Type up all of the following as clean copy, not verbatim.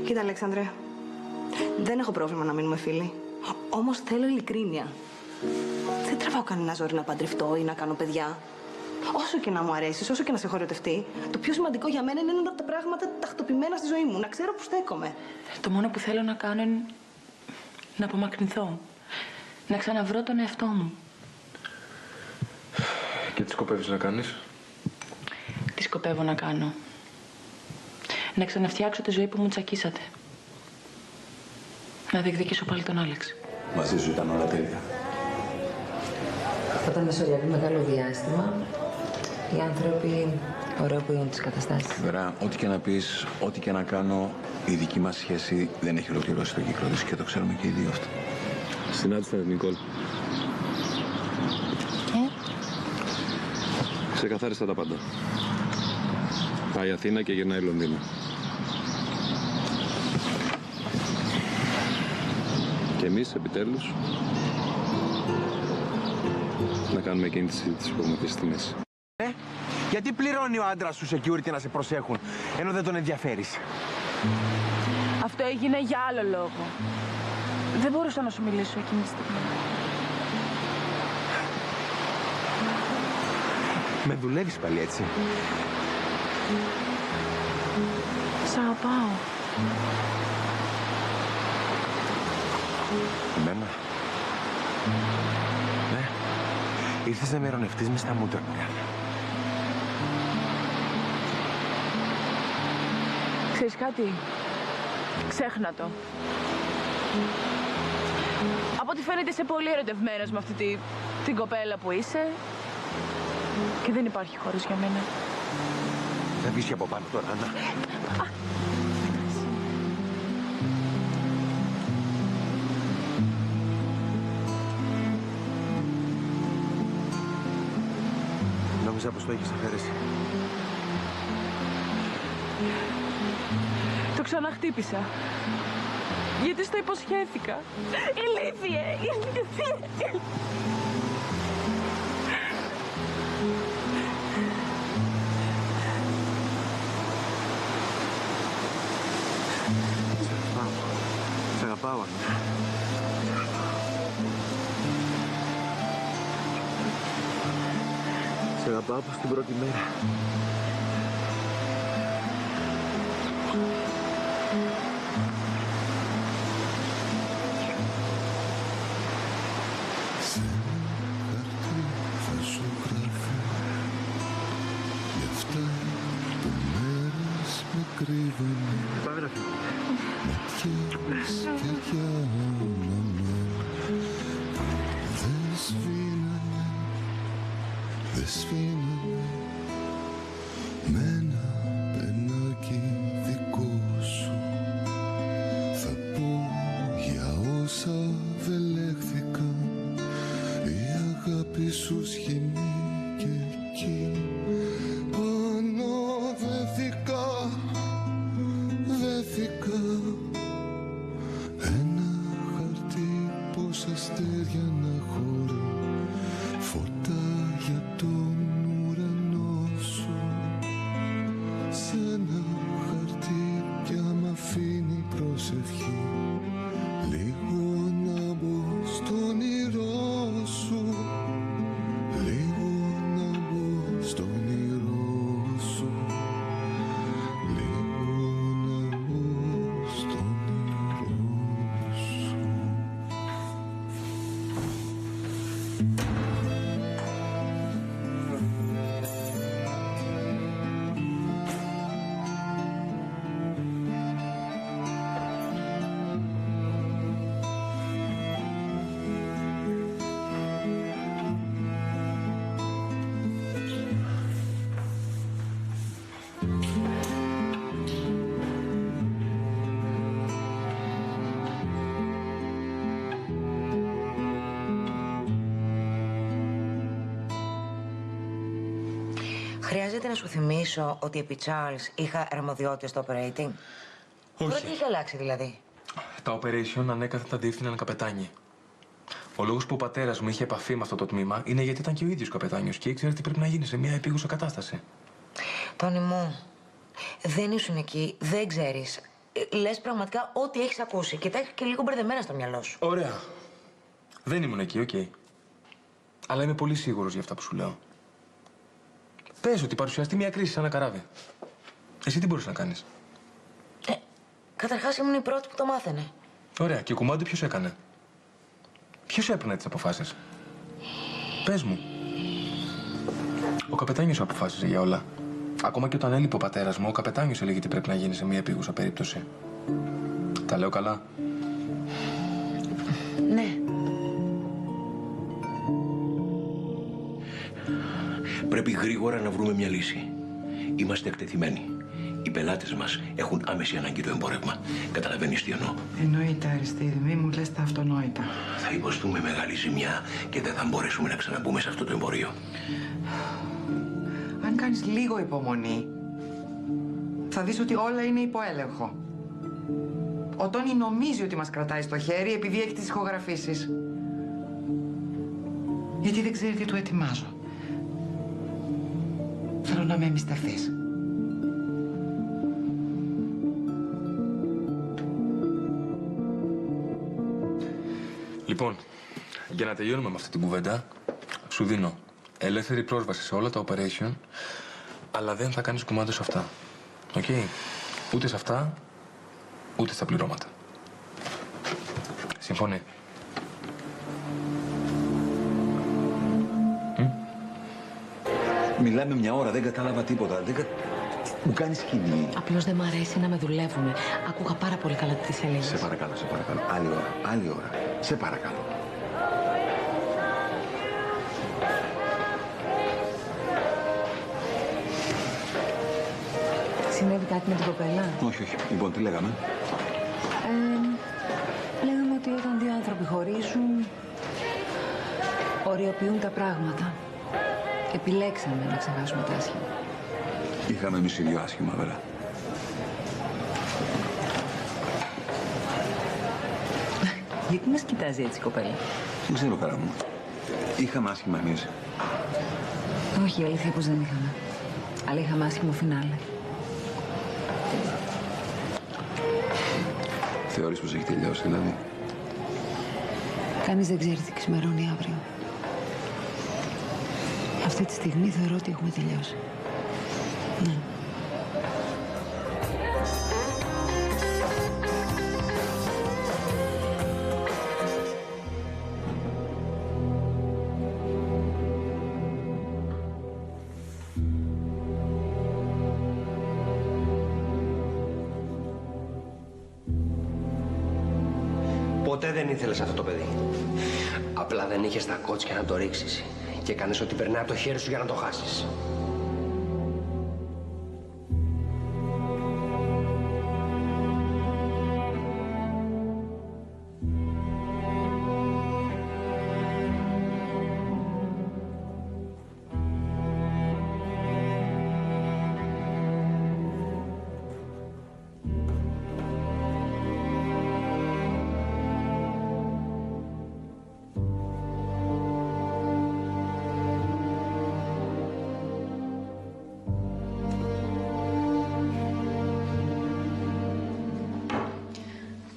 Κοίτα, Αλέξανδρε, δεν έχω πρόβλημα να μείνουμε φίλοι. Όμως θέλω ειλικρίνεια. Δεν τραβάω κανένα ζόρι να παντρευτώ ή να κάνω παιδιά. Όσο και να μου αρέσει, όσο και να σε χωριοτευτεί, το πιο σημαντικό για μένα είναι να τα πράγματα τακτοποιημένα στη ζωή μου, να ξέρω που στέκομαι. Το μόνο που θέλω να κάνω είναι να απομακρυνθώ. Να ξαναβρω τον εαυτό μου. Και τι σκοπεύεις να κάνεις? Τι σκοπεύω να κάνω? Να ξαναφτιάξω τη ζωή που μου τσακίσατε. Να διεκδικήσω πάλι τον Άλεξ. Μαζί σου ήταν όλα τέλεια. Όταν μεσολαβεί μεγάλο διάστημα, οι άνθρωποι ωρεοποιούν τις καταστάσεις. Βερά, ό,τι και να πεις, ό,τι και να κάνω, η δική μας σχέση δεν έχει ολοκληρώσει το κύκλο της και το ξέρουμε και οι δύο αυτό. Συνάντησαι με την Νικόλ. Ξεκαθάρισα τα πάντα. Πάει Αθήνα και γυρνάει Λονδίνο. Και εμείς, επιτέλους, να κάνουμε εκείνη τη συζήτηση που έχουμε αφήσει στη μέση. Γιατί πληρώνει ο άντρας σου security να σε προσέχουν, ενώ δεν τον ενδιαφέρεις? Αυτό έγινε για άλλο λόγο. Δεν μπορούσα να σου μιλήσω εκείνη τη στιγμή. Με δουλεύεις πάλι έτσι? Σ' αγαπάω. Εμένα? Ναι. Ήρθες να με ειρωνευτείς μες στα μούτρα μου, Ριάννα. Ξέρεις κάτι? Ξέχνα το. Από ό,τι φαίνεται είσαι πολύ ερωτευμένος με αυτή την κοπέλα που είσαι. Και δεν υπάρχει χώρος για μένα. Θα βγεις και από πάνω τώρα, Άννα. Νόμιζα πως το έχεις αφαιρέσει. Το ξαναχτύπησα. Γιατί στο υποσχέθηκα. Ηλίθιε! Ηλίθιε! Σ' αγαπάω, Άννα. Σ' αγαπάω από την πρώτη μέρα. Πάμε να φύγουμε. Δεν σβήνανε με ένα πενάκι δικό σου. Θα πω για όσα βελέχθηκαν, η αγάπη σου σχοινεί και εκεί πάνω δέθηκα. Ένα χαρτί πως αστέρια να χωρεί, φωτά για τον ουρανό σου. Σ' ένα χαρτί πια μ' αφήνει προσευχή, λίγο να μπω στο όνειρό σου. Λίγο να μπω στο όνειρό σου. Χρειάζεται να σου θυμίσω ότι επί Charles είχα αρμοδιότητες στο operating. Όχι. Πρώτη είχε αλλάξει δηλαδή. Τα operation ανέκαθεν τα διεύθυναν καπετάνιοι. Ο λόγος που ο πατέρας μου είχε επαφή με αυτό το τμήμα είναι γιατί ήταν και ο ίδιος καπετάνιος και ήξερε τι πρέπει να γίνει σε μια επίγουσα κατάσταση. Τόνι μου, δεν ήσουν εκεί, δεν ξέρεις. λες πραγματικά ό,τι έχεις ακούσει και τα έχεις και λίγο μπερδεμένα στο μυαλό σου. Ωραία. Δεν ήμουν εκεί, οκ. Αλλά είμαι πολύ σίγουρος για αυτά που σου λέω. Πες ότι παρουσιαστεί μια κρίση σαν ένα καράβι. Εσύ τι μπορείς να κάνεις? Καταρχάς ήμουν η πρώτη που το μάθαινε. Ωραία. Και κουμάντι ποιος έκανε? Ποιος έπαιρνε τις αποφάσεις? Πες μου. Ο καπετάνιος αποφάσιζε για όλα. Ακόμα και όταν έλειπε ο πατέρας μου, ο καπετάνιος έλεγε τι πρέπει να γίνει σε μια επίγουσα περίπτωση. Τα λέω καλά? Ναι. Πρέπει γρήγορα να βρούμε μια λύση. Είμαστε εκτεθειμένοι. Οι πελάτες μας έχουν άμεση ανάγκη το εμπόρευμα. Καταλαβαίνεις τι εννοώ? Εννοείται, Αριστείδη, μη μου λες τα αυτονόητα. Θα υποστούμε μεγάλη ζημιά και δεν θα μπορέσουμε να ξαναμπούμε σε αυτό το εμπορίο. Αν κάνεις λίγο υπομονή, θα δεις ότι όλα είναι υπό έλεγχο. Ο Τόνι νομίζει ότι μας κρατάει στο χέρι επειδή έχει τις ηχογραφήσεις. Γιατί δεν ξέρει τι του ετοιμάζω. Θέλω να με εμπιστευτείς. Λοιπόν, για να τελειώνουμε με αυτή την κουβέντα, σου δίνω ελεύθερη πρόσβαση σε όλα τα operation, αλλά δεν θα κάνεις κουμάντο σε αυτά. Οκ? Ούτε σε αυτά, ούτε στα πληρώματα. Συμφωνεί? Μιλάμε μια ώρα, δεν κατάλαβα τίποτα. Μου κάνει σκηνή. Απλώς δεν μ' αρέσει να με δουλεύουνε. Άκουγα πάρα πολύ καλά τι της έλεγες. Σε παρακαλώ, σε παρακαλώ. Άλλη ώρα, άλλη ώρα. Σε παρακαλώ. Συνέβη κάτι με την κοπέλα? Όχι, όχι. Λοιπόν, τι λέγαμε? Λέγαμε ότι όταν δύο άνθρωποι χωρίζουν, οριοποιούν τα πράγματα. Επιλέξαμε να ξεχάσουμε τα άσχημα. Είχαμε εμείς οι δυο άσχημα, βέβαια. Γιατί μας κοιτάζει έτσι η κοπέλα? Δεν ξέρω, πέρα μου. Είχαμε άσχημα εμείς. Όχι, η αλήθεια πως δεν είχαμε. Αλλά είχαμε άσχημο φινάλε. Θεωρείς πως έχει τελειώσει, δηλαδή? Κανείς δεν ξέρει τι ξημερώνει αύριο. Αυτή τη στιγμή θεωρώ ότι έχουμε τελειώσει. Ναι. Ποτέ δεν ήθελες αυτό το παιδί. Απλά δεν είχες τα κότσια να το ρίξεις. Και έκανες ό,τι περνάει από το χέρι σου για να το χάσεις.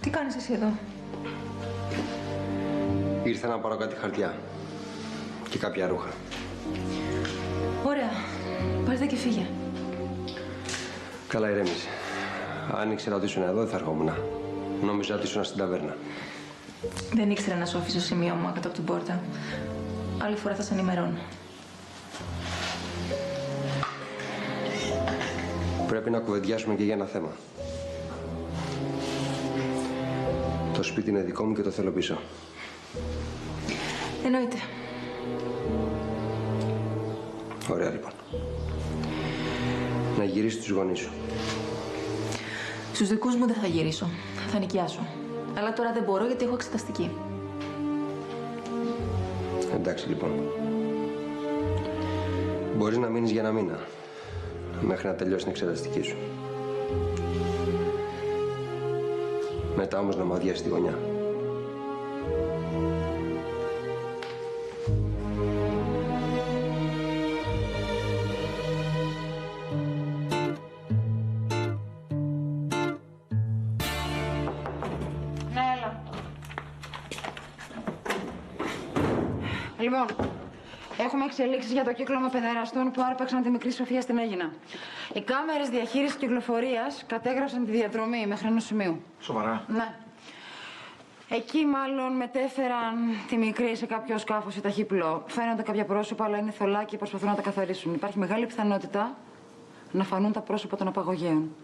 Τι κάνεις εσύ εδώ? Ήρθα να πάρω κάτι χαρτιά. Και κάποια ρούχα. Ωραία. Πάρτε και φύγε. Καλά, ηρέμησε. Αν ήξερα ότι ήσουν εδώ, δεν θα ερχόμουν. Νόμιζα ότι ήσουν στην ταβέρνα. Δεν ήξερα να σου αφήσω σημείωμα κάτω από την πόρτα. Άλλη φορά θα σε ενημερώνω. Πρέπει να κουβεντιάσουμε και για ένα θέμα. Το σπίτι είναι δικό μου και το θέλω πίσω. Εννοείται. Ωραία, λοιπόν. Να γυρίσεις στους γονείς σου. Στους δικούς μου δεν θα γυρίσω. Θα νοικιάσω. Αλλά τώρα δεν μπορώ γιατί έχω εξεταστική. Εντάξει, λοιπόν. Μπορείς να μείνεις για ένα μήνα. Μέχρι να τελειώσει την εξεταστική σου. Μετά όμως να μ' αδειάσεις τη γωνιά. Λοιπόν, έχουμε εξελίξεις για το κύκλωμα παιδεραστών που άρπαξαν τη μικρή Σοφία στην Αίγινα. Οι κάμερες διαχείρισης κυκλοφορίας κατέγραψαν τη διαδρομή μέχρι ενός σημείου. Σοβαρά? Ναι. Εκεί μάλλον μετέφεραν τη μικρή σε κάποιο σκάφος ή ταχύπλο. Φαίνονται κάποια πρόσωπα, αλλά είναι θολά και προσπαθούν να τα καθαρίσουν. Υπάρχει μεγάλη πιθανότητα να φανούν τα πρόσωπα των απαγωγέων.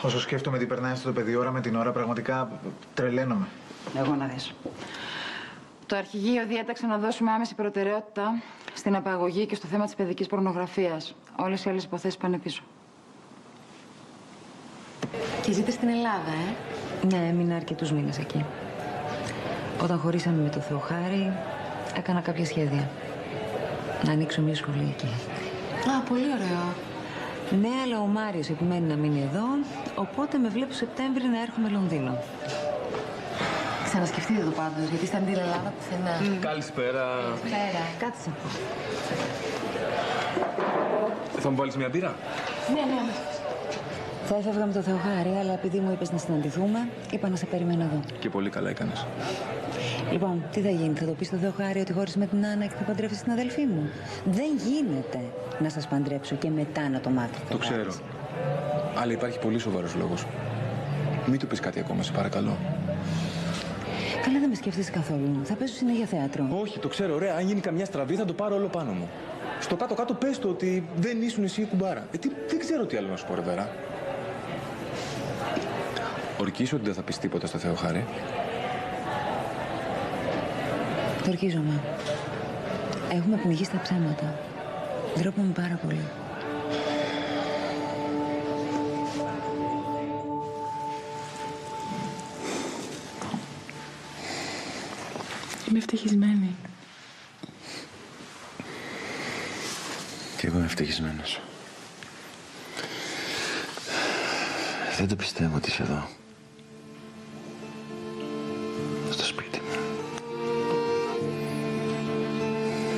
Όσο σκέφτομαι τι περνάει αυτό το παιδί ώρα με την ώρα, πραγματικά τρελαίνομαι. Εγώ να δεις. Το αρχηγείο διέταξε να δώσουμε άμεση προτεραιότητα στην απαγωγή και στο θέμα της παιδικής πορνογραφίας. Όλες οι άλλες υποθέσεις πάνε πίσω. Και ζείτε στην Ελλάδα, Ναι, έμεινα αρκετούς μήνες εκεί. Όταν χωρίσαμε με το Θεοχάρη, έκανα κάποια σχέδια. Να ανοίξω μια σχολή εκεί. Α, πολύ ωραίο. Ναι, αλλά ο Μάριος επιμένει να μείνει εδώ, οπότε με βλέπω Σεπτέμβρη να έρχομαι Λονδίνο. Ξανασκεφτείτε το πάντως, γιατί είστε αντί Ελλάδα πουθενά. Καλησπέρα. Καλησπέρα. Κάτσε. Θα μου βάλεις μια μπύρα? Ναι. Θα έφευγα με το Θεοχάρη, αλλά επειδή μου είπες να συναντηθούμε, είπα να σε περιμένω εδώ. Και πολύ καλά έκανες. Λοιπόν, τι θα γίνει, θα το πεις στο Θεοχάρη ότι χωρίς με την Άννα και θα παντρεύσεις την αδελφή μου? Δεν γίνεται να σας παντρέψω και μετά να το μάθετε. Το ξέρω. Αλλά υπάρχει πολύ σοβαρός λόγος. Μην του πεις κάτι ακόμα, σε παρακαλώ. Καλά, δεν με σκέφτεσαι καθόλου. Θα παίζω συνέχεια θέατρο. Όχι, το ξέρω, ωραία. Αν γίνει καμιά στραβή, θα το πάρω όλο πάνω μου. Στο κάτω-κάτω πες το ότι δεν ήσουν εσύ η κουμπάρα. Δεν ξέρω τι άλλο να σου πω, ρε Βέρα. Ορκίσω ότι δεν θα πεις τίποτα στο Θεοχάρη. Το ορκίζομαι. Έχουμε πνιγεί στα ψέματα. Ντρέπομαι πάρα πολύ. Είμαι ευτυχισμένη. Και εγώ είμαι ευτυχισμένος. Δεν το πιστεύω ότι είσαι εδώ. Στο σπίτι μου.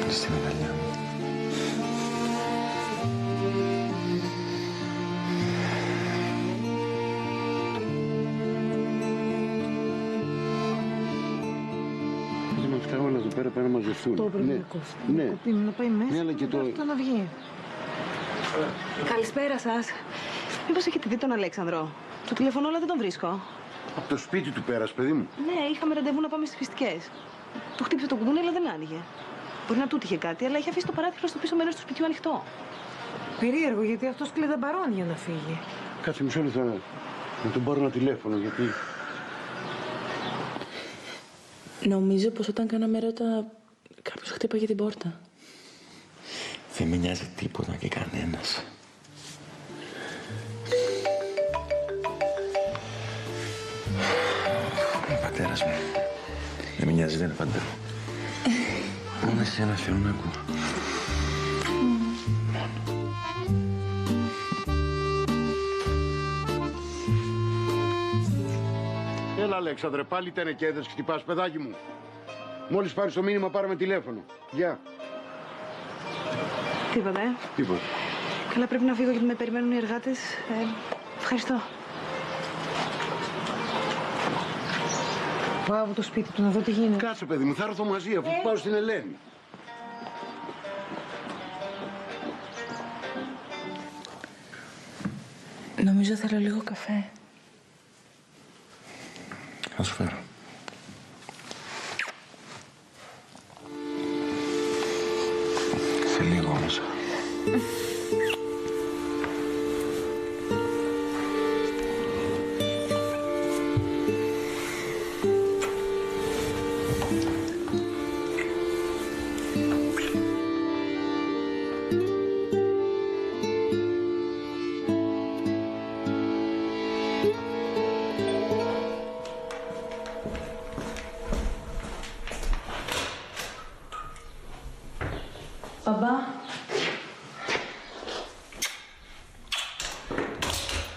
Στην αγκαλιά μου. Με αυτά όλα εδώ πέρα πέρα να μαζευτούν. Το πρέπει να κόψει. Να πάει μέσα. Ναι, αλλά και το... Αυτό να βγει. Καλησπέρα σας. Μήπως έχετε δει τον Αλέξανδρο? Το τηλεφωνώ, αλλά δεν τον βρίσκω. Από το σπίτι του πέρας, παιδί μου. Ναι, είχαμε ραντεβού να πάμε στις φιστικές. Του χτύπησε το κουδούνι, αλλά δεν άνοιγε. Μπορεί να του είχε κάτι, αλλά είχε αφήσει το παράθυρο στο πίσω μέρος του σπιτιού ανοιχτό. Περίεργο, γιατί αυτός κλειδαμπαρώνει για να φύγει. Κάτσε μισό λεπτό να τον πάρω ένα τηλέφωνο, γιατί... Νομίζω πως όταν κάναμε έρωτα, κάποιος χτύπαγε την πόρτα. Δεν με νοιάζει τίποτα και κανένας. Ο πατέρας μου. Δεν με νοιάζει, δεν απαντώ. Μόνο εσένα θέλω να ακούω. Έλα, Αλέξανδρε, πάλι τενεκέδες χτυπάς, παιδάκι μου. Μόλις πάρεις το μήνυμα, πάρε με τηλέφωνο. Γεια. Τίποτα, Τίποτα. Καλά, πρέπει να φύγω γιατί με περιμένουν οι εργάτες. Ευχαριστώ. Πάω από το σπίτι του να δω τι γίνεται. Κάτσε, παιδί μου, θα έρθω μαζί αφού πάω στην Ελένη. Νομίζω θέλω λίγο καφέ. Να σου φέρω. Σε λίγο όμως. Μπαμπά.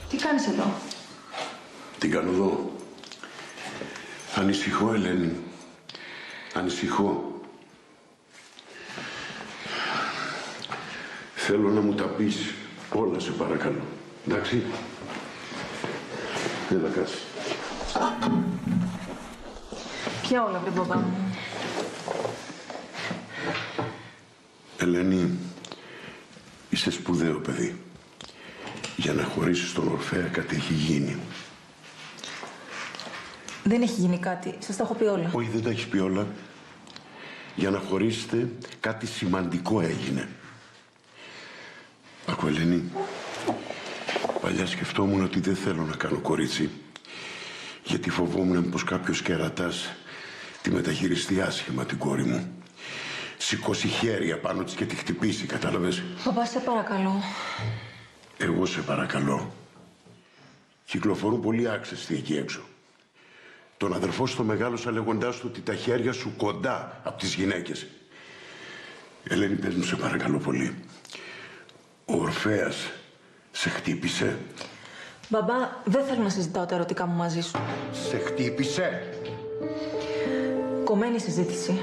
Τι κάνεις εδώ? Τι κάνω εδώ? Ανησυχώ, Ελένη. Ανησυχώ. Θέλω να μου τα πεις όλα, σε παρακαλώ. Εντάξει. Έλα, κάτσε. Ποια όλα, βρε μπαμπά μου? Ελένη, είσαι σπουδαίο παιδί. Για να χωρίσεις τον Ορφέα κάτι έχει γίνει. Δεν έχει γίνει κάτι. Σας τα έχω πει όλα. Όχι, δεν τα έχεις πει όλα. Για να χωρίσετε κάτι σημαντικό έγινε. Άκου, Ελένη. Παλιά σκεφτόμουν ότι δεν θέλω να κάνω κορίτσι. Γιατί φοβόμουν πως κάποιος κερατάς τη μεταχειριστεί άσχημα την κόρη μου. Σηκώσει χέρια πάνω της και τη χτυπήσει, κατάλαβες. Παπά, σε παρακαλώ. Εγώ σε παρακαλώ. Κυκλοφορούν πολλοί άξεστοι εκεί έξω. Τον αδερφό σου το μεγάλωσα λέγοντάς του ότι τα χέρια σου κοντά από τις γυναίκες. Ελένη, πες μου, σε παρακαλώ πολύ. Ο Ορφέας σε χτύπησε. Μπαμπά, δεν θέλω να συζητάω τα ερωτικά μου μαζί σου. Σε χτύπησε. Κομμένη συζήτηση.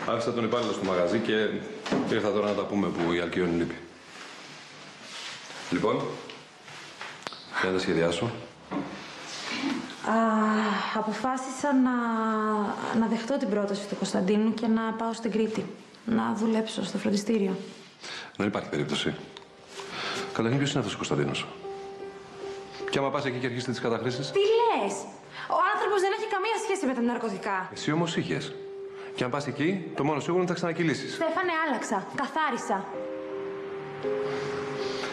Άφησα τον υπάλληλο στο μαγαζί και ήρθα τώρα να τα πούμε που η Αλκιόνη λείπει. Λοιπόν, για να τα σχεδιάσω. Αποφάσισα να δεχτώ την πρόταση του Κωνσταντίνου και να πάω στην Κρήτη. Να δουλέψω στο φροντιστήριο. Δεν υπάρχει περίπτωση. Καταρχήν, ποιος είναι αυτός ο Κωνσταντίνος? Και άμα πας εκεί και αρχίσεις τις καταχρήσεις. Τι λες! Ο άνθρωπος δεν έχει καμία σχέση με τα ναρκωτικά. Εσύ όμως είχες. Και αν πας εκεί, το μόνο σίγουρο είναι ότι θα ξανακυλήσεις. Στέφανε, άλλαξα. Καθάρισα.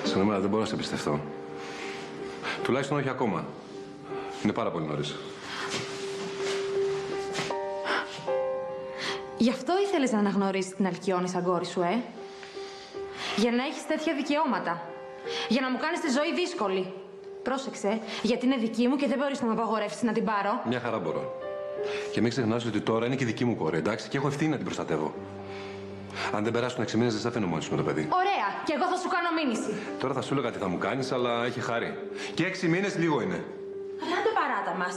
Σαν εμένα δεν μπορώ να σε εμπιστευτώ. Τουλάχιστον όχι ακόμα. Είναι πάρα πολύ νωρίς. Γι' αυτό ήθελες να αναγνωρίσεις την Αλκιόνη σαν κόρη σου, Για να έχεις τέτοια δικαιώματα. Για να μου κάνεις τη ζωή δύσκολη. Πρόσεξε, γιατί είναι δική μου και δεν μπορείς να με απαγορεύσεις να την πάρω. Μια χαρά μπορώ. Και μην ξεχνάς ότι τώρα είναι και δική μου κόρη, εντάξει, και έχω ευθύνη να την προστατεύω. Αν δεν περάσουν 6 μήνες, δεν σε αφήνω μόνη σου με το παιδί. Ωραία, και εγώ θα σου κάνω μήνυση. Τώρα θα σου έλεγα τι θα μου κάνεις, αλλά έχει χάρη. Και 6 μήνες λίγο είναι. Αλλά άντε παράτα μας.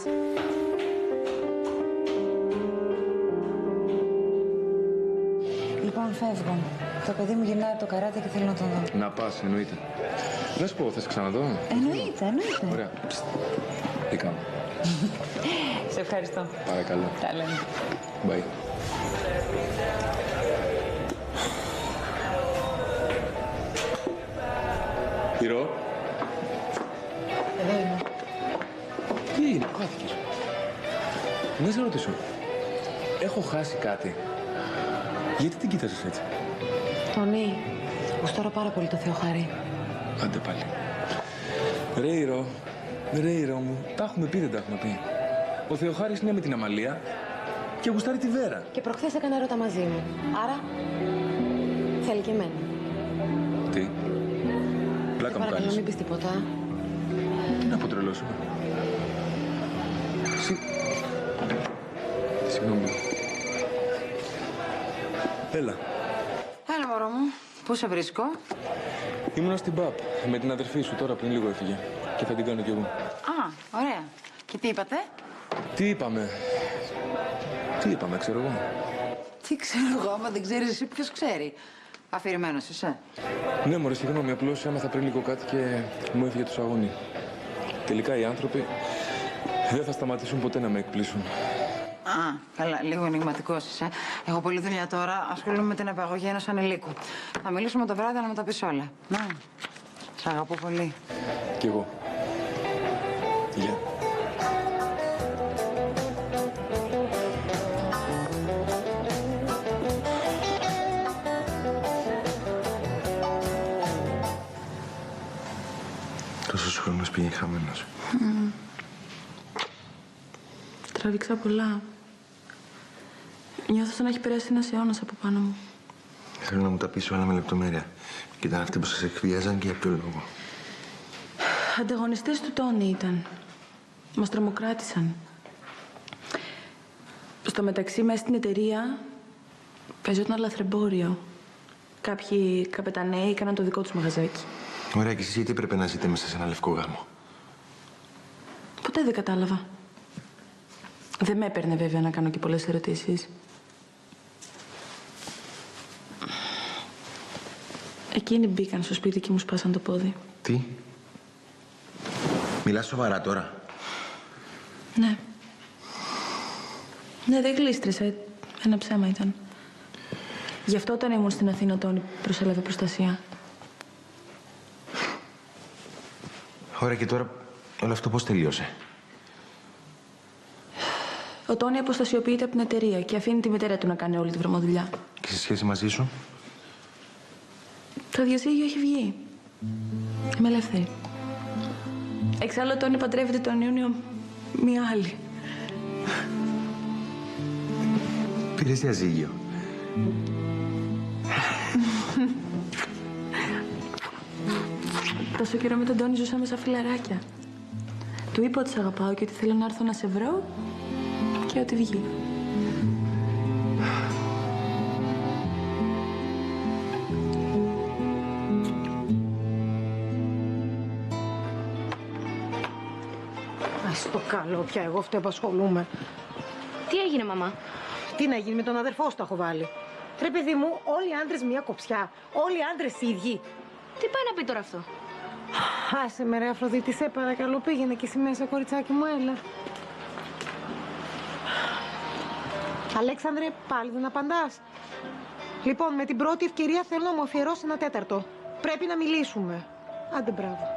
Λοιπόν, φεύγω. Το παιδί μου γυρνάει από το καράτε και θέλω να τον δω. Να πας, εννοείται. Να σου πω, θα σε ξαναδώ. Εννοείται. Ωραία. Τι κάνω. Σε ευχαριστώ. Παρακαλώ. Τα λέμε. Bye. Ηρώ. Εδώ είμαι. Τι είναι, χάθηκες. Να σε ρωτήσω. Έχω χάσει κάτι. Γιατί την κοίταζες έτσι? Τονί, γουστάρω πάρα πολύ το Θεοχάρη. Άντε πάλι. Ρε Ηρώ μου, τα έχουμε πει, δεν τα έχουμε πει. Ο Θεοχάρης είναι με την Αμαλία και γουστάρει τη Βέρα. Και προχθές έκανε έρωτα μαζί μου. Άρα, θέλει και εμένα. Τι? Πλάκα μου Παρακαλώ, κάνεις. μην πεις τίποτα. Τι να πω, τρελός είμαι. Συγγνώμη. Έλα. Έλα, μωρό μου. Πού σε βρίσκω? Ήμουνα στην ΠΑΠ με την αδερφή σου, τώρα πριν λίγο έφυγε. Και θα την κάνω κι εγώ. Α, ωραία. Και τι είπατε? Τι είπαμε, ξέρω εγώ. Τι ξέρω εγώ, άμα δεν ξέρεις εσύ, ποιος ξέρει. Αφηρημένος είσαι. Ναι, μωρέ, συγγνώμη, απλώς έμαθα πριν λίγο κάτι και μου έφυγε το σαγόνι. Τελικά οι άνθρωποι δεν θα σταματήσουν ποτέ να με εκπλήσουν. Α, καλά, λίγο ενηγματικός είσαι. Έχω πολλή δουλειά τώρα. Ασχολούμαι με την απαγωγή ενός ανηλίκου. Θα μιλήσουμε το βράδυ να μου τα πεις όλα. Να. Σ' αγαπώ πολύ. Κι εγώ. Γεια. Τόσος χρόνος πήγε χαμένος. Τράβηξα πολλά. Νιώθω σαν να έχει περάσει ένας αιώνας από πάνω μου. Θέλω να μου τα πεις όλα με λεπτομέρεια. Και ήταν αυτοί που σας εκβίαζαν και για ποιο λόγο. Ανταγωνιστές του Τόνι ήταν. Μας τρομοκράτησαν. Στο μεταξύ, μέσα στην εταιρεία παίζονταν λαθρεμπόριο. Κάποιοι καπεταναίοι έκαναν το δικό τους μαγαζάκι. Ωραία, και εσείς γιατί έπρεπε να ζείτε μέσα σε ένα λευκό γάμο? Ποτέ δεν κατάλαβα. Δεν με έπαιρνε βέβαια να κάνω και πολλές ερωτήσεις. Εκείνοι μπήκαν στο σπίτι και μου σπάσαν το πόδι. Τι? Μιλάς σοβαρά τώρα? Ναι. Ναι, δεν γλίστρησε. Ένα ψέμα ήταν. Γι' αυτό όταν ήμουν στην Αθήνα, ο Τόνι προσέλαβε προστασία. Ωραία, και τώρα όλο αυτό πώς τελείωσε? Ο Τόνι αποστασιοποιείται από την εταιρεία και αφήνει τη μητέρα του να κάνει όλη τη βρωμοδουλειά. Και σε σχέση μαζί σου? Το διαζύγιο έχει βγει. Είμαι ελεύθερη. Εξάλλου, ο Τόνι παντρεύεται τον Ιούνιο μία άλλη. Πήρες διαζύγιο? Τόσο καιρό με τον Τόνι ζούσαμε σαν φιλαράκια. Του είπα ότι σ' αγαπάω και ότι θέλω να έρθω να σε βρω και ότι βγει. Ας το καλό πια, εγώ αυτό επασχολούμαι. Τι έγινε, μαμά? Τι να γίνει, με τον αδερφό σου το έχω βάλει. Ρε παιδί μου, όλοι οι άντρες μία κοψιά. Όλοι οι άντρες οι ίδιοι. Τι πάει να πει τώρα αυτό? Άσε με ρε Αφροδίτη, σε παρακαλώ, πήγαινε και εσύ μέσα, κοριτσάκι μου, έλα. Αλέξανδρε, πάλι δεν απαντάς? Λοιπόν, με την πρώτη ευκαιρία θέλω να μου αφιερώσει ένα τέταρτο. Πρέπει να μιλήσουμε. Άντε, μπράβο.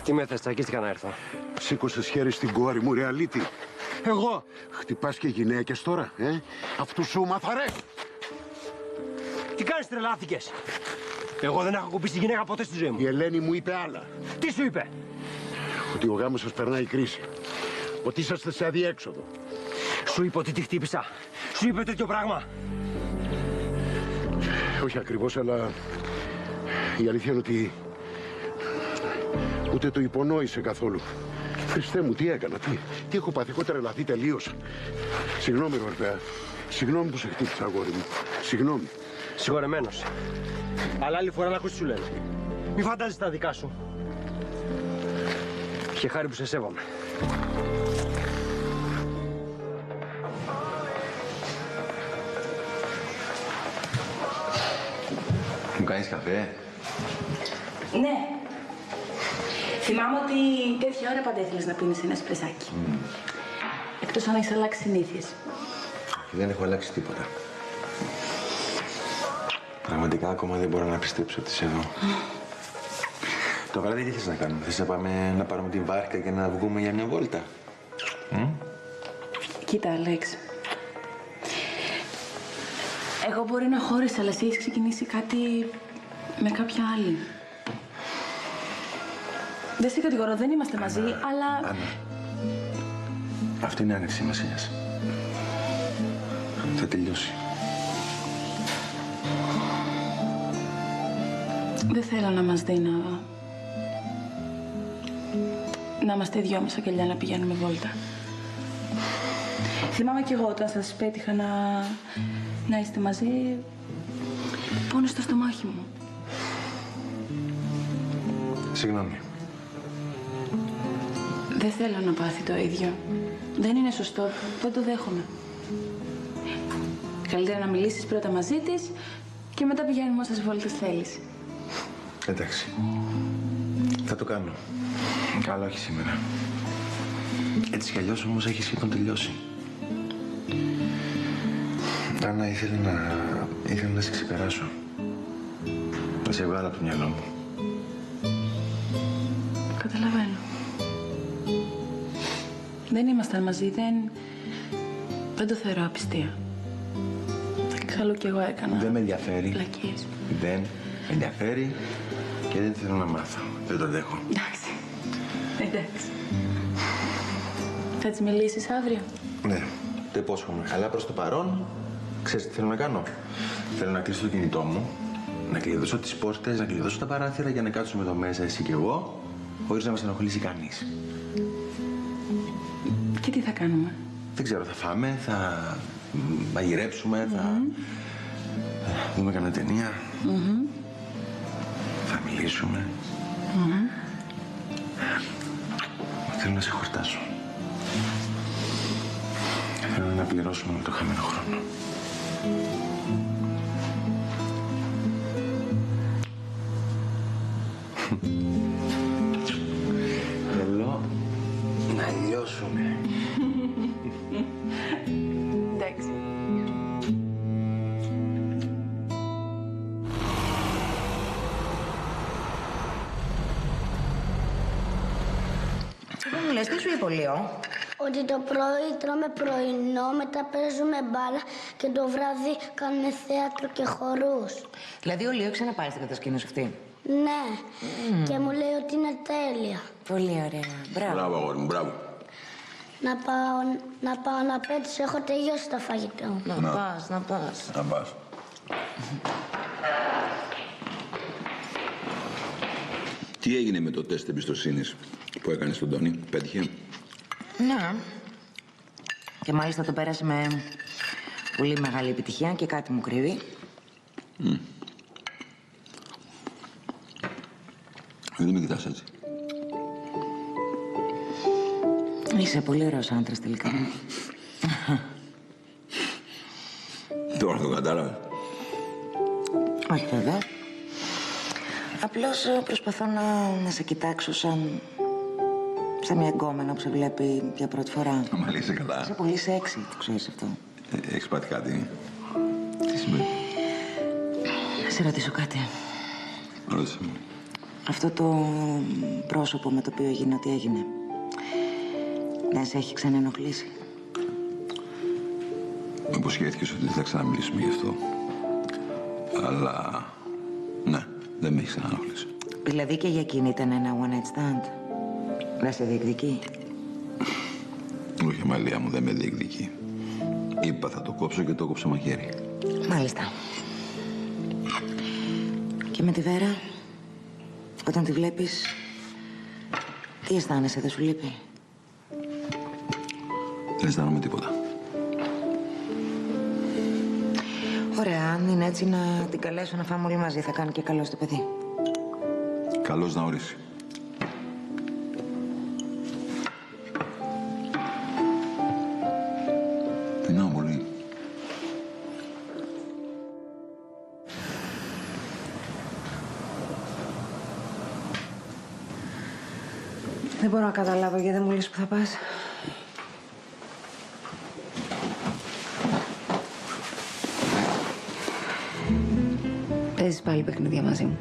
Τι με θες, τσακίστηκα να έρθω. Σήκωσες χέρι στην κόρη μου, ρε αλήτη. Εγώ! Χτυπάς και γυναίκες τώρα, Αυτού σου μάθα, ρε! Τι κάνεις, τρελάθηκες? Εγώ δεν έχω κουμπίσει γυναίκα ποτέ στη ζωή μου. Η Ελένη μου είπε άλλα. Τι σου είπε? Ότι ο γάμος σας περνάει κρίση. Ότι είσαστε σε αδιέξοδο. Σου είπε ότι τη χτύπησα. Σου είπε τέτοιο πράγμα. Όχι ακριβώς, αλλά η αλήθεια είναι ότι ούτε το υπονόησε καθόλου. Χριστέ μου, τι έκανα, τι έχω πάθει, έχω τρελαθεί τελείως. Συγγνώμη, Ρορπέα. Συγγνώμη που σε χτύπησα, αγόρι μου. Συγγνώμη. Συγχωρεμένος. Αλλά άλλη φορά να ακούσεις τι σου λένε. Μη φαντάζεσαι τα δικά σου. Και χάρη που σε σέβομαι. Μου κάνεις καφέ? Ναι. Θυμάμαι ότι τέτοια ώρα πάντα ήθελες να πίνεις ένα σπρεσάκι. Εκτός αν έχεις αλλάξει συνήθειες. Δεν έχω αλλάξει τίποτα. Πραγματικά ακόμα δεν μπορώ να πιστέψω ότι είσαι εδώ. Το βράδυ τι θες να κάνουμε? Θες να πάμε να πάρουμε την βάρκα και να βγούμε για μια βόλτα? Κοίτα, Αλέξ. Εγώ μπορεί να χώρισα, αλλά εσύ έχεις ξεκινήσει κάτι με κάποια άλλη. Δεν σε κατηγορώ, δεν είμαστε μαζί, αλλά... Άννα, αυτή είναι άνοιξη σημασίας. Θα τελειώσει. Δεν θέλω να μας δει να είμαστε δυο μας αγκαλιά να πηγαίνουμε βόλτα. Θυμάμαι κι εγώ όταν σας πέτυχα να είστε μαζί, πόνο στο στομάχι μου. Συγγνώμη. Δεν θέλω να πάθει το ίδιο. Δεν είναι σωστό. Δεν το δέχομαι. Καλύτερα να μιλήσεις πρώτα μαζί της και μετά πηγαίνουμε όσες βόλτες θέλεις. Εντάξει. Θα το κάνω. Αλλά όχι σήμερα. Έτσι κι αλλιώς όμως έχει σχεδόν τελειώσει. Άννα, ήθελα να σε ξεπεράσω. Να σε βγάλω από το μυαλό μου. Καταλαβαίνω. Δεν ήμασταν μαζί, δεν το θεωρώ απιστία. Εξάλλου κι εγώ έκανα. Δεν με ενδιαφέρει. Πλακίες. Δεν με ενδιαφέρει και δεν θέλω να μάθω. Δεν το αντέχω. Εντάξει. Εντάξει. Θα της μιλήσεις αύριο? Ναι, το υπόσχομαι. Αλλά προς το παρόν, ξέρεις τι θέλω να κάνω? Θέλω να κλείσω το κινητό μου, να κλειδώσω τις πόρτες, να κλειδώσω τα παράθυρα για να κάτσουμε εδώ μέσα εσύ και εγώ, χωρίς να μας ενοχλήσει κανείς. Και τι θα κάνουμε? Δεν ξέρω, θα φάμε, θα μαγειρέψουμε, θα δούμε κανένα ταινία, θα μιλήσουμε. Θέλω να σε χορτάσω. Θέλω να πληρώσουμε με το χαμένο χρόνο. Θέλω να λιώσουμε. Εντάξει. Δεν μου λες, τι σου είπε ο Λίο? Ότι το πρωί τρώμε πρωινό, μετά παίζουμε μπάλα και το βράδυ κάνουμε θέατρο και χορούς. Δηλαδή ο Λίο ξαναπάει στην κατασκήνωση αυτή. Ναι, και μου λέει ότι είναι τέλεια. Πολύ ωραία. Μπράβο. Μπράβο, αγόρι μου, μπράβο. Να πάω να πέτσω, έχω τελειώσει το φαγητό. Να πας. Να πας. Τι έγινε με το τεστ εμπιστοσύνης που έκανε στον Τόνι, πέτυχε? Ναι. Και μάλιστα το πέρασε με πολύ μεγάλη επιτυχία και κάτι μου κρύβει. Δεν με κοιτάς έτσι. Είσαι πολύ ωραίος άντρας τελικά. Τώρα το κατάλαβα. Όχι βέβαια. Απλώς προσπαθώ να σε κοιτάξω σαν μια γκόμενα που σε βλέπει για πρώτη φορά. Μα είσαι καλά. Είσαι πολύ σεξι, το ξέρεις αυτό. Έχεις πάθει κάτι? Τι σημαίνει? Να σε ρωτήσω κάτι. Ρώτησε μου. Αυτό το πρόσωπο με το οποίο έγινε ό,τι έγινε, δεν σε έχει ξαναενοχλήσει? Με υποσχέθηκες ότι δεν θα ξαναμιλήσουμε γι' αυτό. Αλλά ναι, δεν με έχει ξαναενοχλήσει. Δηλαδή και για εκείνη ήταν ένα one night stand? Δεν σε διεκδικεί? Όχι, Αμαλία μου, δεν με διεκδικεί. Είπα θα το κόψω και το κόψω μαχαίρι. Μάλιστα. Και με τη Βέρα, όταν τη βλέπεις, τι αισθάνεσαι, δεν σου λείπει? Δεν αισθάνομαι τίποτα. Ωραία, αν είναι έτσι να την καλέσω να φάμε όλοι μαζί, θα κάνει και καλό στο παιδί. Καλώς να ορίσει. Πεινάω πολύ. Δεν μπορώ να καταλάβω γιατί δεν μου λες που θα πας. Παίζεις πάλι παιχνίδια μαζί μου?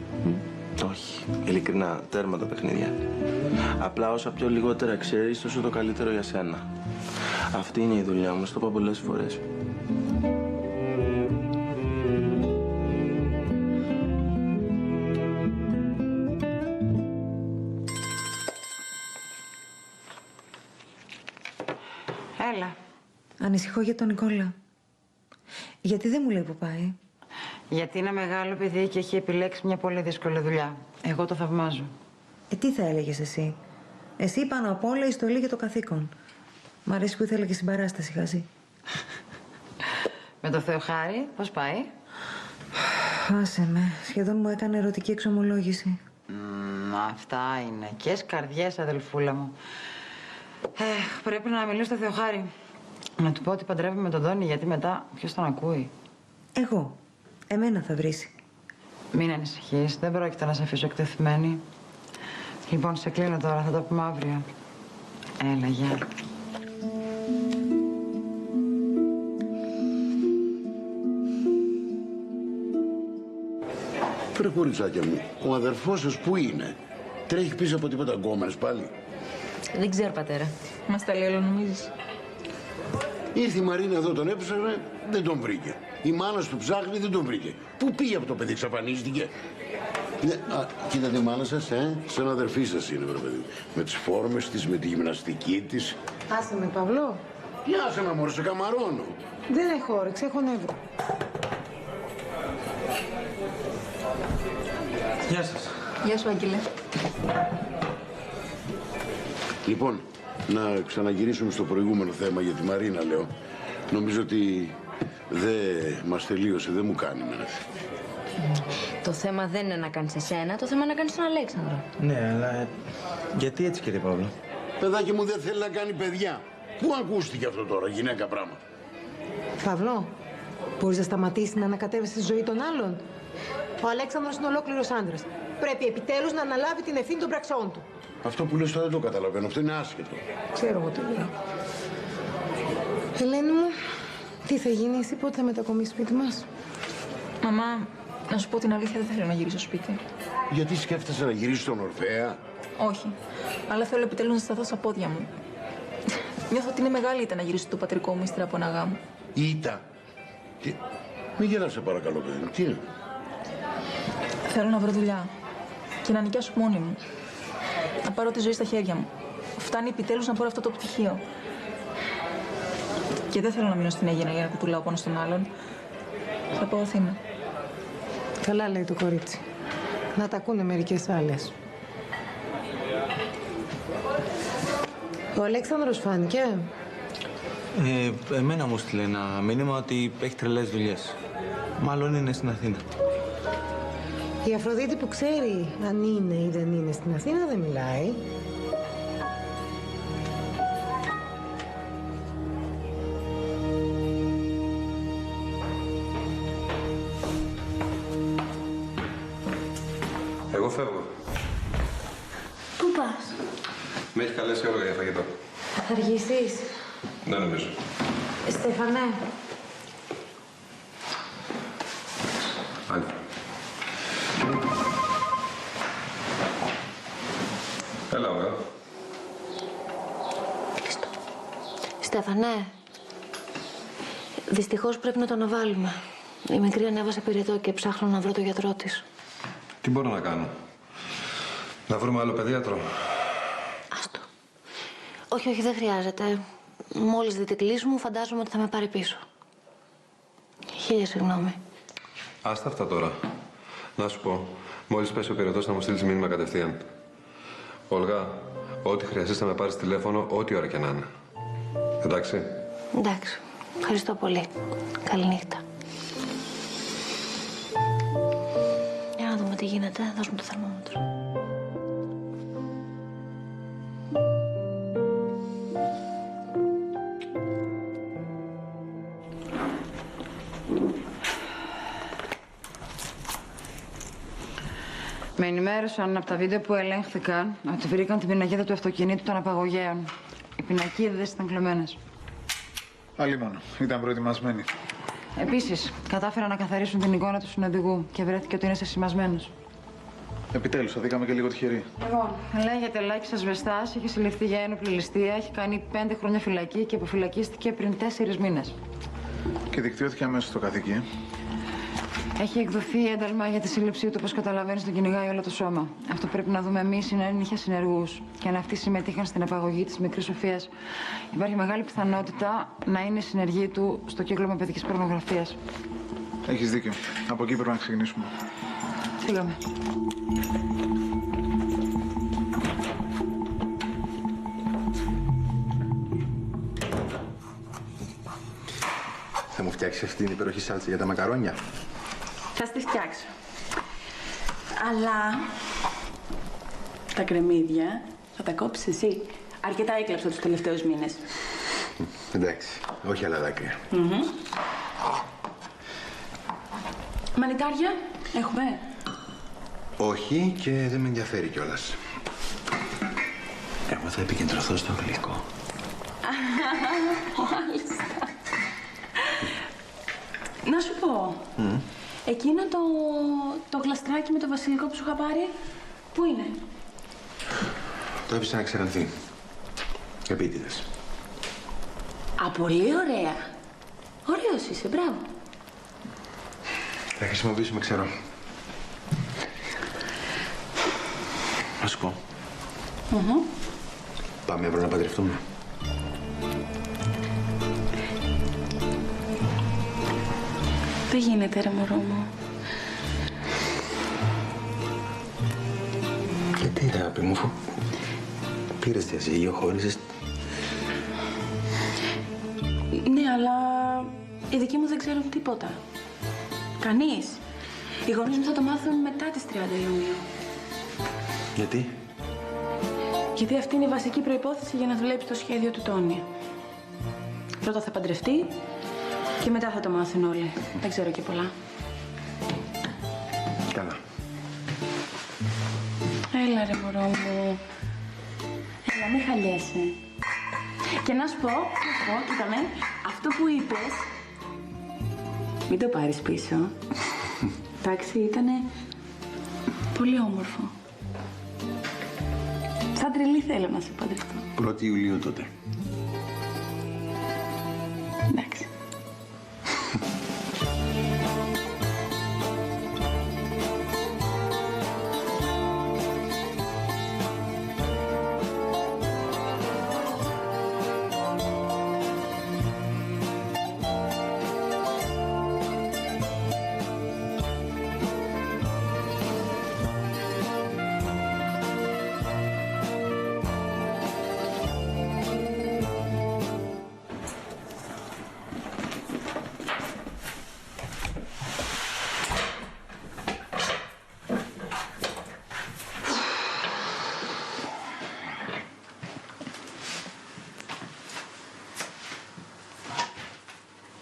Όχι. Ειλικρινά, τέρμα τα παιχνίδια. Απλά όσα πιο λιγότερα ξέρεις, τόσο το καλύτερο για σένα. Αυτή είναι η δουλειά μου, στο είπα πολλές φορές. Έλα. Ανησυχώ για τον Νικόλα. Γιατί δεν μου λέει που πάει? Γιατί είναι μεγάλο παιδί και έχει επιλέξει μια πολύ δύσκολη δουλειά. Εγώ το θαυμάζω. Τι θα έλεγες εσύ? Εσύ πάνω απ' όλα η στολή και το καθήκον. Μ' αρέσει που ήθελα και συμπαράσταση, Χαζή. Με το Θεοχάρη, πώς πάει? Άσε με. Σχεδόν μου έκανε ερωτική εξομολόγηση. Αυτά είναι. Και καρδιές, αδελφούλα μου. Πρέπει να μιλήσω στο Θεοχάρη. Να του πω ότι παντρεύομαι με τον Τόνι, γιατί μετά ποιος τον ακούει? Εγώ. Εμένα θα βρίσει. Μην ανησυχείς. Δεν πρόκειται να σε αφήσω εκτεθειμένη. Λοιπόν, σε κλείνω τώρα. Θα τα πούμε αύριο. Έλα, γεια. Βρε κοριτσάκια μου, ο αδερφός σας πού είναι? Τρέχει πίσω από τίποτα γκόμενες πάλι? Δεν ξέρω, πατέρα. Μας τα λέει όλο, νομίζεις? Ήρθε η Μαρίνα εδώ, τον έψαχνε, δεν τον βρήκε. Η μάνα του ψάχνει, δεν τον βρήκε. Πού πήγε από το παιδί, εξαφανίστηκε? Κοίτα τη μάνα σας, σαν αδερφή σας είναι, βρε παιδί. Με τις φόρμες της, με τη γυμναστική της. Άσε με, Παυλό. Τι άσε με, μωρέ, σε καμαρώνω. Δεν έχω όρεξη, έχω νεύρο. Γεια σας. Γεια σου, Άγγελε. Λοιπόν, να ξαναγυρίσουμε στο προηγούμενο θέμα για τη Μαρίνα, λέω. Νομίζω ότι δεν μας τελείωσε, δεν μου κάνει μένα. Το θέμα δεν είναι να κάνεις εσένα, το θέμα είναι να κάνεις τον Αλέξανδρο. Ναι, αλλά γιατί έτσι, κύριε Παύλο? Παιδάκι μου δεν θέλει να κάνει παιδιά. Πού ακούστηκε αυτό τώρα, γυναίκα πράγμα. Παύλο, μπορείς να σταματήσεις να ανακατεύεσαι στη ζωή των άλλων. Ο Αλέξανδρος είναι ολόκληρος άντρας. Πρέπει επιτέλους να αναλάβει την ευθύνη των πραξών του. Αυτό που λες τώρα δεν το καταλαβαίνω. Αυτό είναι άσχετο. Ξέρω εγώ τι λέω. Ελένη μου, τι θα γίνει, εσύ πότε θα μετακομίσεις σπίτι μας? Μαμά, να σου πω την αλήθεια, δεν θέλω να γυρίσω σπίτι. Γιατί σκέφτεσαι να γυρίσεις στον Ορφέα? Όχι. Αλλά θέλω επιτέλους να σταθώ στα πόδια μου. Νιώθω ότι είναι μεγάλη ήταν να γυρίσω το πατρικό μου ύστερα από ένα γάμο. Ήτα. Μην γελάς, σε παρακαλώ, παιδί μου. Τι είναι? Θέλω να βρω δουλειά και να νοικιάσω μόνη μου. Να πάρω τη ζωή στα χέρια μου. Φτάνει επιτέλους να πάρω αυτό το πτυχίο. Και δεν θέλω να μείνω στην Αίγινα για να κουτουλάω πάνω στον άλλον. Θα πάω Αθήνα. Καλά λέει το κορίτσι. Να τα ακούνε μερικές άλλες. Ο Αλέξανδρος φάνηκε. Εμένα μου στείλε ένα μήνυμα ότι έχει τρελές δουλειές. Μάλλον είναι στην Αθήνα. Η Αφροδίτη που ξέρει αν είναι ή δεν είναι στην Αθήνα δεν μιλάει. Εγώ φεύγω. Πού πας? Με έχει καλέσει όλο για φαγητό. Θα αργήσεις. Δεν νομίζω. Στέφανε. Άλλη. Έλα, ωραία. Στέφανε, δυστυχώς πρέπει να το αναβάλουμε. Η μικρή ανέβασε πυρετό και ψάχνω να βρω το γιατρό της. Τι μπορώ να κάνω? Να βρούμε άλλο παιδίατρο? Άστο. Όχι, όχι, δεν χρειάζεται. Μόλις δει την κλίση μου, φαντάζομαι ότι θα με πάρει πίσω. Χίλια συγγνώμη. Άστα αυτά τώρα. Να σου πω, μόλις πέσει ο πυρετός να μου στείλεις μήνυμα κατευθείαν. Όλγα, ό,τι χρειαστείς θα με πάρεις τηλέφωνο, ό,τι ώρα και να είναι. Εντάξει? Εντάξει. Ευχαριστώ πολύ. Καληνύχτα. Για να δούμε τι γίνεται. Δώσουμε το θερμόμετρο. Με ενημέρωσαν από τα βίντεο που ελέγχθηκαν ότι βρήκαν την πινακίδα του αυτοκινήτου των απαγωγέων. Οι πινακίδες ήταν κλεμμένες. Αλλήμον. Ήταν προετοιμασμένοι. Επίσης, κατάφεραν να καθαρίσουν την εικόνα του συνοδηγού και βρέθηκε ότι είναι σεσημασμένος. Επιτέλους, θα δίκαμε και λίγο τυχεροί. Λοιπόν, λέγεται Λάκης Ασβεστάς, είχε συλληφθεί για ένοπλη ληστεία, έχει κάνει 5 χρόνια φυλακή και αποφυλακίστηκε πριν 4 μήνες. Και δικτυώθηκε αμέσως στο καθήκη. Έχει εκδοθεί ένταλμα για τη σύλληψή του, όπως καταλαβαίνεις, τον κυνηγάει όλο το σώμα. Αυτό πρέπει να δούμε εμείς είναι αν είχε συνεργούς. Και αν αυτοί συμμετείχαν στην απαγωγή της μικρής Σοφίας, υπάρχει μεγάλη πιθανότητα να είναι συνεργοί του στο κύκλωμα παιδικής πορνογραφίας. Έχεις δίκιο. Από εκεί πρέπει να ξεκινήσουμε. Φύγαμε. Θα μου φτιάξεις αυτή την υπέροχη σάλτσα για τα μακαρόνια? Θα στη φτιάξω. Αλλά τα κρεμμύδια θα τα κόψεις εσύ. Αρκετά έκλαψα τους τελευταίους μήνες. Εντάξει, όχι άλλα δάκρυα. Μανιτάρια έχουμε? Όχι και δεν με ενδιαφέρει κιόλας. Εγώ θα επικεντρωθώ στο γλυκό. Μάλιστα. Να σου πω, εκείνο το γλαστράκι με το βασιλικό που σου είχα πάρει, πού είναι? Το έπεισα να ξερανθεί. Επίτηδες. Α, πολύ ωραία. Ωραίος είσαι, μπράβο. Θα χρησιμοποιήσουμε ξερό. Να σου πω. Πάμε αύριο να παντρευτούμε. Δεν γίνεται, ρε μωρό μου. Γιατί, αγάπη μου, αφού πήρες διαζύγιο, χώρισες. Ναι, αλλά οι δικοί μου δεν ξέρουν τίποτα. Κανείς. Οι γονείς μου θα το μάθουν μετά τις 30 Ιουνίου. Γιατί? Γιατί αυτή είναι η βασική προϋπόθεση για να δουλέψει το σχέδιο του Τόνι. Πρώτα θα παντρευτεί και μετά θα το μάθουν όλοι. Δεν ξέρω και πολλά. Καλά. Έλα ρε μωρό μου. Έλα, μην χαλιέσαι. Και να σου πω, κοίτα με, αυτό που είπες, μην το πάρεις πίσω. Εντάξει, ήτανε πολύ όμορφο. Σαν τρελή θέλω να σε παντρευτώ. 1η Ιουλίου τότε. Εντάξει.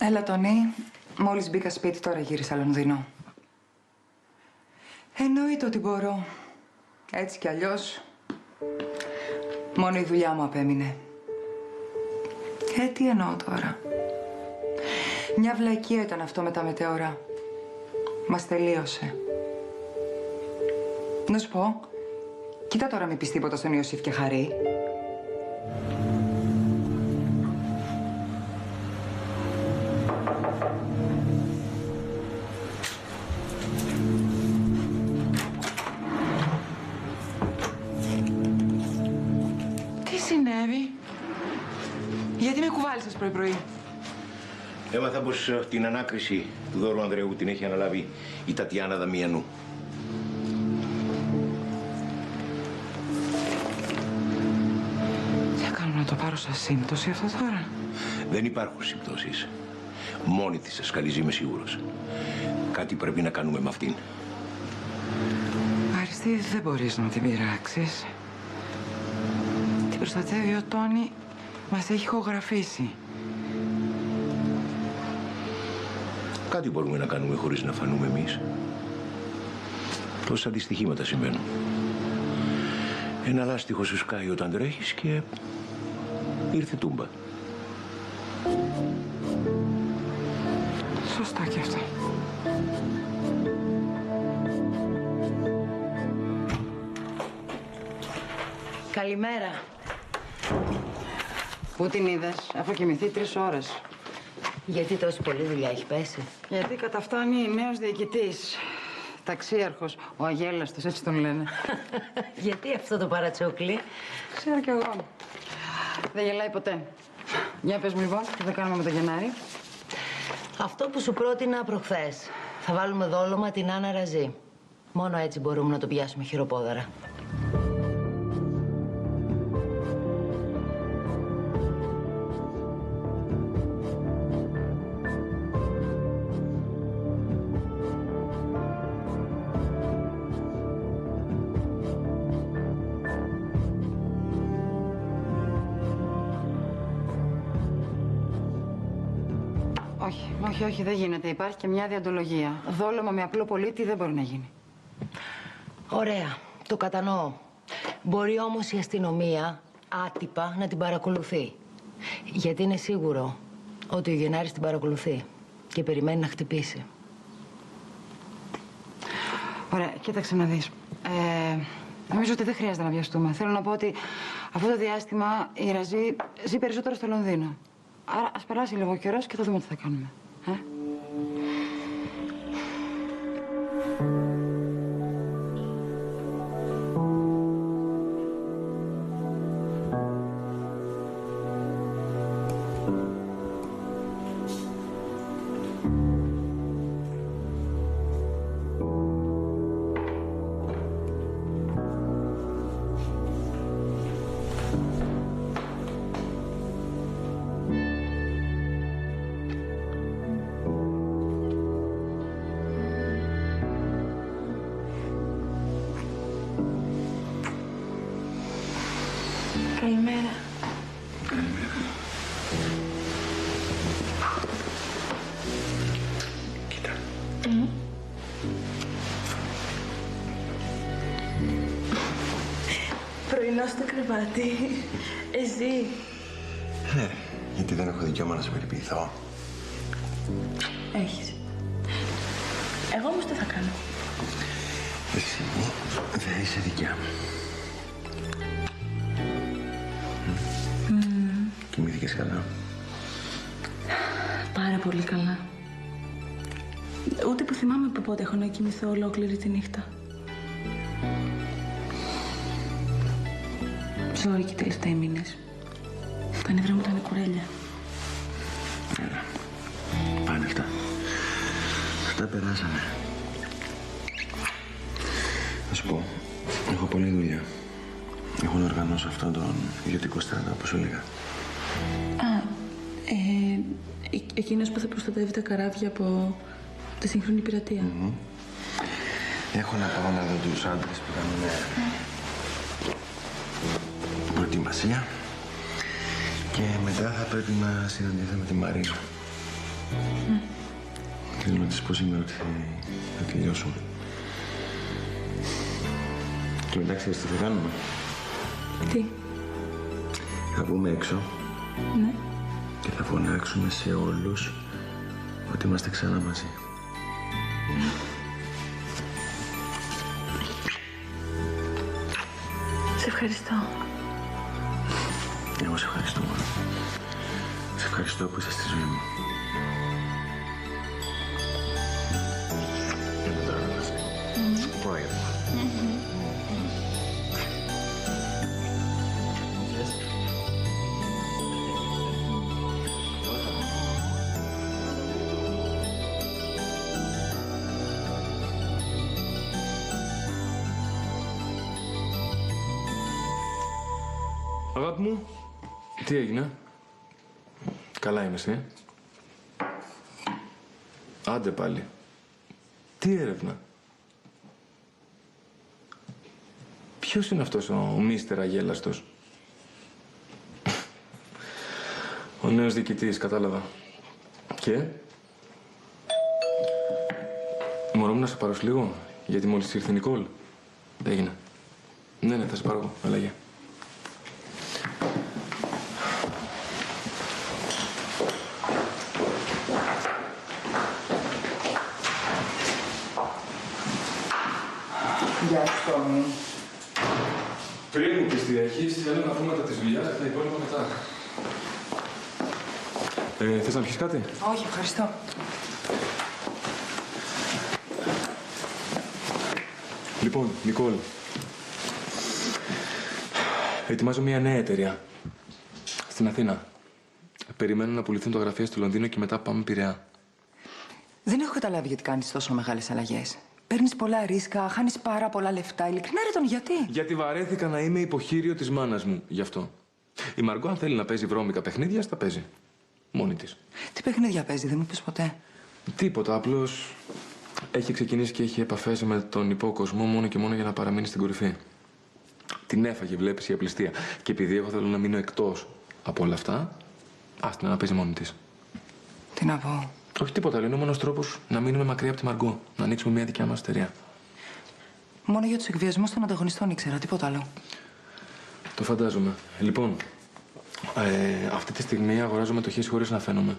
Έλα, Τόνι. Μόλις μπήκα σπίτι, τώρα γύρισα Λονδίνο. Εννοείται ότι μπορώ. Έτσι κι αλλιώς. Μόνο η δουλειά μου απέμεινε. Τι εννοώ τώρα. Μια βλακεία ήταν αυτό με τα μετέωρα. Μας τελείωσε. Να σου πω, κοίτα τώρα μη πεις τίποτα στον Ιωσήφ και Χαρή. Γιατί με κουβάλισες πρωί-πρωί? Έμαθα πως την ανάκριση του δώρου Ανδρέου την έχει αναλάβει η Τατιάνα Δαμιανού. Τι κάνω να το πάρω σαν σύμπτωση αυτό τώρα? Δεν υπάρχουν συμπτώσεις. Μόνη της σε σκαλίζει, είμαι σίγουρος. Κάτι πρέπει να κάνουμε με αυτήν. Αριστεί, δεν μπορείς να την πειράξεις. Την προστατεύει ο Τόνι. Μας έχει ηχογραφήσει. Κάτι μπορούμε να κάνουμε χωρίς να φανούμε εμείς. Τόσα αντιστοιχήματα συμβαίνουν. Ένα λάστιχο σου σκάει όταν τρέχεις και ήρθε τούμπα. Σωστά κι αυτά. Καλημέρα. Πού την είδες, αφού κοιμηθεί 3 ώρες. Γιατί τόση πολλή δουλειά έχει πέσει? Γιατί καταφτάνει νέος διοικητής. Ταξίαρχος, ο αγέλαστος, έτσι τον λένε. Γιατί αυτό το παρατσόκλι? Ξέρω κι εγώ. Δεν γελάει ποτέ. Για πες μου λοιπόν, τι θα κάνουμε με το Γενάρη? Αυτό που σου πρότεινα προχθές. Θα βάλουμε δόλωμα την Άννα Ραζή. Μόνο έτσι μπορούμε να το πιάσουμε χειροπόδαρα. Όχι, δεν γίνεται. Υπάρχει και μια διαντολογία. Δόλωμα με απλό πολίτη δεν μπορεί να γίνει. Ωραία, το κατανοώ. Μπορεί όμως η αστυνομία άτυπα να την παρακολουθεί. Γιατί είναι σίγουρο ότι ο Γενάρης την παρακολουθεί και περιμένει να χτυπήσει. Ωραία, κοίταξε να δεις. Νομίζω ότι δεν χρειάζεται να βιαστούμε. Θέλω να πω ότι αυτό το διάστημα η Ραζή ζει περισσότερο στο Λονδίνο. Άρα ας περάσει λίγο καιρός και θα δούμε τι θα κάνουμε. Καλημέρα. Καλημέρα. Κοίτα. Πρωινό στο κρεβάτι. Εσύ. Ναι, γιατί δεν έχω δικαίωμα να σε περιποιηθώ. Έχεις. Εγώ όμως τι θα κάνω. Εσύ δεν είσαι δικιά μου. Κοιμήθηκες καλά? Πάρα πολύ καλά. Ούτε που θυμάμαι από πότε έχω να κοιμηθώ ολόκληρη τη νύχτα. Ζόρικοι τελευταίοι μήνες. Τα νεύρα μου ήταν κουρέλια. Έλα. Πάνε αυτά. Αυτά περάσανε. Θα σου πω, έχω πολλή δουλειά. Έχω να οργανώσω αυτόν τον ιδιωτικό στρατό, όπως σου έλεγα. Εκείνος που θα προστατεύει τα καράβια από τη σύγχρονη πειρατεία. Έχω να πάω να δω τους άντρες που κάνουν προετοιμασία και μετά θα πρέπει να συναντηθώ με τη Μαρίνα. Θέλω να της πω σήμερα ότι θα τελειώσουμε. Και μετά ξέρεις τι θα κάνουμε? Τι? Θα βγούμε έξω. Ναι. Και θα φωνάξουμε σε όλους ότι είμαστε ξανά μαζί. Σε ευχαριστώ. Εγώ σε ευχαριστώ μόνο. Σε ευχαριστώ που είσαι στη ζωή μου. Έλα τώρα να μαζί. Απόγευμα. Αγάπη μου, τι έγινε? Καλά είμαι εσύ? Άντε πάλι. Τι έρευνα? Ποιος είναι αυτός ο μίστερ Αγέλαστος? Ο νέος διοικητής, κατάλαβα. Και? Μπορώ να σε πάρω λίγο, γιατί μόλις ήρθε η Νικόλ. Έγινε. Ναι, θα σε πάρω εγώ. Αλλαγή. Γεια σου, Τόμι. Πριν μου πεις τι έχεις, θέλω να πούμε τα της δουλειάς και τα υπόλοιπα μετά. Θες να πιεις κάτι? Όχι, ευχαριστώ. Λοιπόν, Νικόλ. Ετοιμάζω μια νέα εταιρεία. Στην Αθήνα. Περιμένω να πουληθούν τα γραφεία στο Λονδίνο και μετά πάμε Πειραιά. Δεν έχω καταλάβει γιατί κάνεις τόσο μεγάλες αλλαγές. Παίρνεις πολλά ρίσκα, χάνεις πάρα πολλά λεφτά. Ειλικρινά ρε τον γιατί? Γιατί βαρέθηκα να είμαι υποχείριο της μάνας μου. Γι' αυτό. Η Μαργκό, αν θέλει να παίζει βρώμικα παιχνίδια, στα παίζει. Μόνη της. Τι παιχνίδια παίζει, δεν μου είπες ποτέ. Τίποτα. Απλώς έχει ξεκινήσει και έχει επαφές με τον υπόκοσμο μόνο και μόνο για να παραμείνει στην κορυφή. Την έφαγε, βλέπεις, η απληστία. Και επειδή εγώ θέλω να μείνω εκτός από όλα αυτά, άστα να παίζει μόνη της. Τι να πω? Όχι τίποτα. Είναι ο μόνος τρόπος να μείνουμε μακριά από τη Μαργκό. Να ανοίξουμε μια δικιά μας εταιρεία. Μόνο για τους εκβιασμούς των ανταγωνιστών ήξερα, τίποτα άλλο. Το φαντάζομαι. Λοιπόν, αυτή τη στιγμή αγοράζω μετοχές χωρίς να φαίνομαι.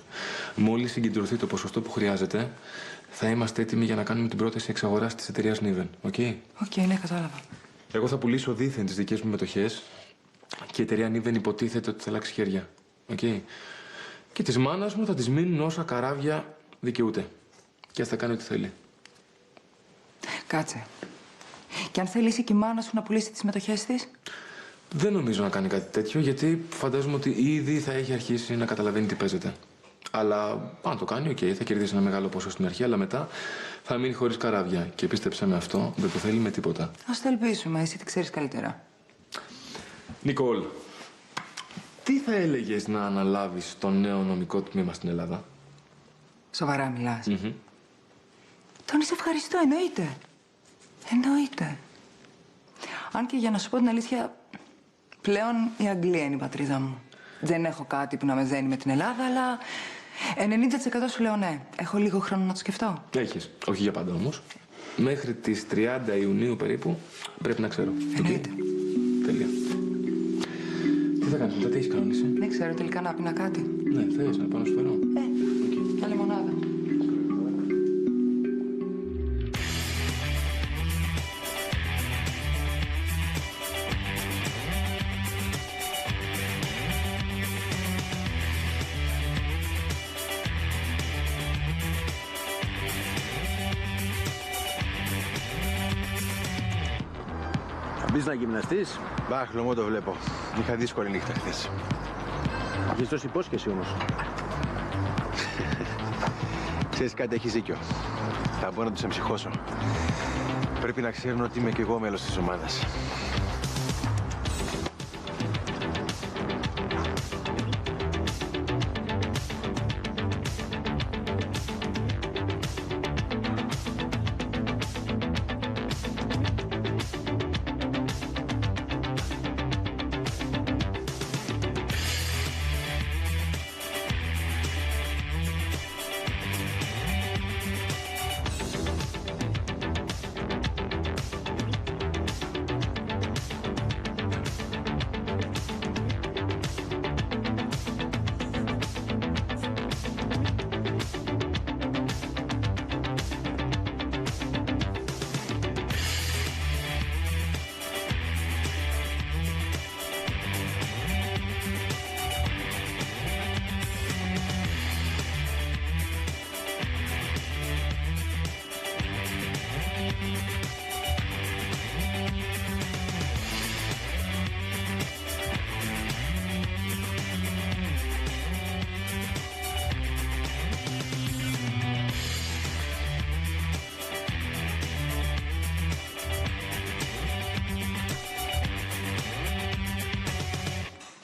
Μόλις συγκεντρωθεί το ποσοστό που χρειάζεται, θα είμαστε έτοιμοι για να κάνουμε την πρόταση εξαγοράς της εταιρείας Niven. Οκ? Οκ, ναι, κατάλαβα. Εγώ θα πουλήσω δήθεν τις δικές μου μετοχές και η εταιρεία Niven υποτίθεται ότι θα αλλάξει χέρια. Οκ? Και της μάνας μου θα της μείνουν όσα καράβια δικαιούται. Και ας θα κάνει ό,τι θέλει. Κάτσε. Και αν θελήσει και η μάνα σου να πουλήσει τις μετοχές της? Δεν νομίζω να κάνει κάτι τέτοιο, γιατί φαντάζομαι ότι ήδη θα έχει αρχίσει να καταλαβαίνει τι παίζεται. Αλλά αν το κάνει, οκ, θα κερδίσει ένα μεγάλο ποσό στην αρχή, αλλά μετά θα μείνει χωρίς καράβια. Και πίστεψε με αυτό, δεν το θέλει με τίποτα. Ας το ελπίσουμε, εσύ τι ξέρεις καλύτερα. Νικόλ, τι θα έλεγες να αναλάβεις το νέο νομικό τμήμα στην Ελλάδα? Σοβαρά μιλάς? Τόνι, σε ευχαριστώ, εννοείται. Εννοείται. Αν και για να σου πω την αλήθεια, Πλέον η Αγγλία είναι η πατρίδα μου. Δεν έχω κάτι που να με δένει με την Ελλάδα, αλλά 90% σου λέω ναι. Έχω λίγο χρόνο να το σκεφτώ. Έχεις. Όχι για πάντα όμως. Μέχρι τις 30 Ιουνίου περίπου πρέπει να ξέρω. Εννοείται. Τέλεια. Τι θα κάνεις μετά, τι έχεις κανονίσει? Δεν ξέρω τελικά να πίνα κάτι. Ναι, θες να πάω να σου φέρω. Μια λεμονάδα. Θα μπεις να γυμναστείς? Μπάχλο, μου το βλέπω. Είχα δύσκολη νύχτα χθες. Έχεις τόση υπόσχεση όμως. Ξέρεις κάτι, έχεις δίκιο. Θα μπορώ να τους εμψυχώσω. Πρέπει να ξέρουν ότι είμαι κι εγώ μέλος της ομάδας.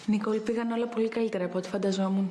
Νικόλ, πήγαν όλα πολύ καλύτερα από ό,τι φανταζόμουν.